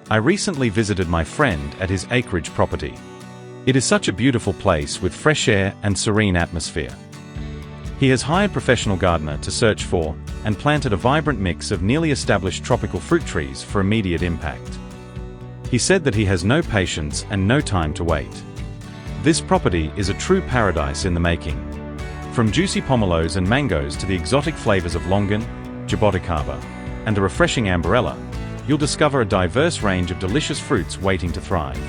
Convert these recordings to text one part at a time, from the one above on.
I recently visited my friend at his acreage property. It is such a beautiful place with fresh air and serene atmosphere. He has hired a professional gardener to search for and planted a vibrant mix of nearly established tropical fruit trees for immediate impact. He said that he has no patience and no time to wait. This property is a true paradise in the making. From juicy pomelos and mangoes to the exotic flavors of longan, jaboticaba, and the refreshing Ambarella, you'll discover a diverse range of delicious fruits waiting to thrive.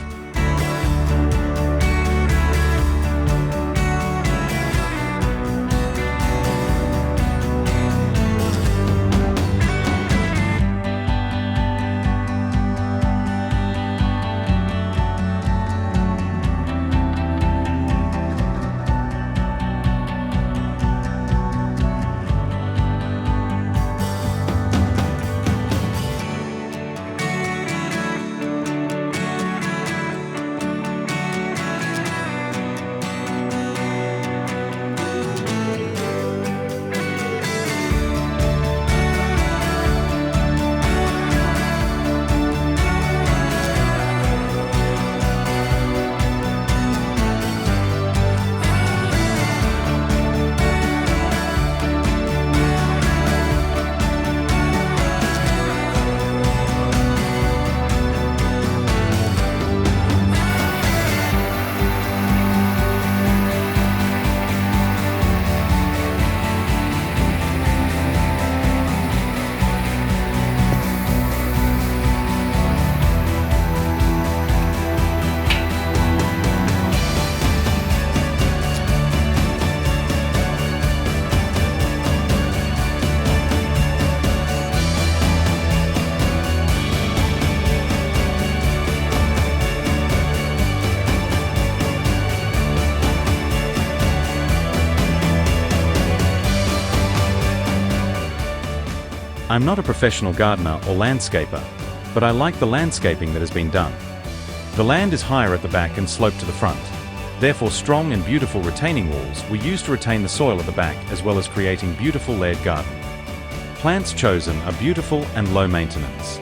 I'm not a professional gardener or landscaper, but I like the landscaping that has been done. The land is higher at the back and sloped to the front. Therefore, strong and beautiful retaining walls were used to retain the soil at the back as well as creating beautiful layered garden. Plants chosen are beautiful and low maintenance.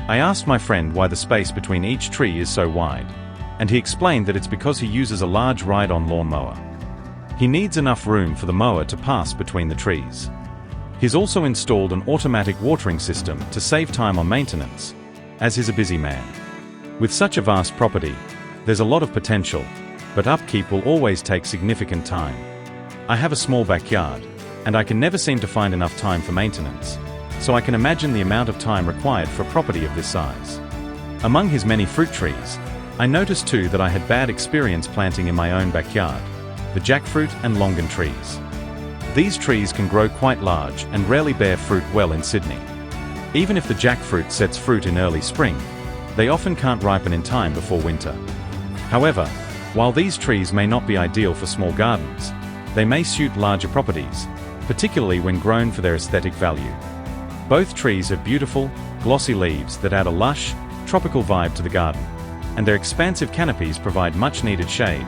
I asked my friend why the space between each tree is so wide, and he explained that it's because he uses a large ride-on lawnmower. He needs enough room for the mower to pass between the trees. He's also installed an automatic watering system to save time on maintenance, as he's a busy man. With such a vast property, there's a lot of potential, but upkeep will always take significant time. I have a small backyard, and I can never seem to find enough time for maintenance, so I can imagine the amount of time required for a property of this size. Among his many fruit trees, I noticed too that I had bad experience planting in my own backyard, the jackfruit and longan trees. These trees can grow quite large and rarely bear fruit well in Sydney. Even if the jackfruit sets fruit in early spring, they often can't ripen in time before winter. However, while these trees may not be ideal for small gardens, they may suit larger properties, particularly when grown for their aesthetic value. Both trees have beautiful, glossy leaves that add a lush, tropical vibe to the garden, and their expansive canopies provide much-needed shade,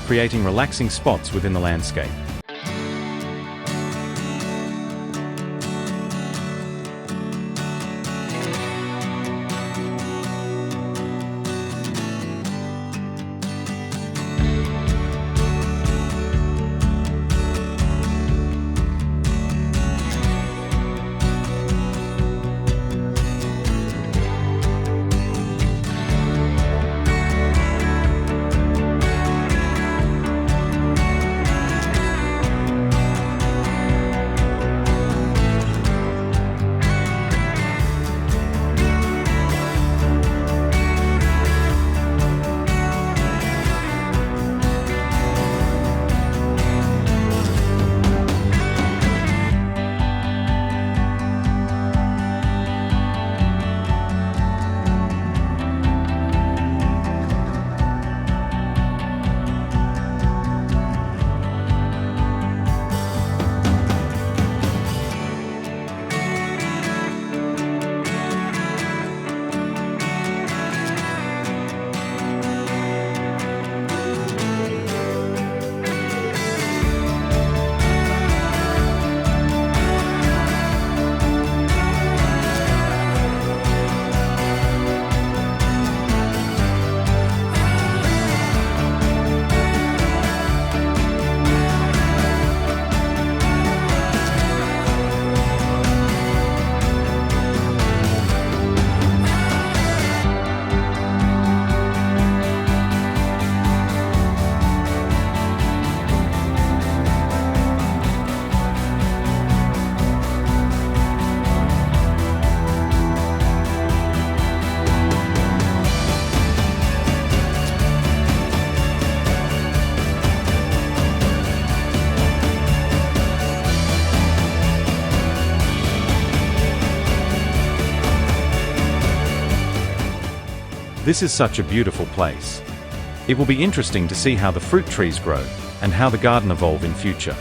creating relaxing spots within the landscape. This is such a beautiful place. It will be interesting to see how the fruit trees grow, and how the garden evolve in future.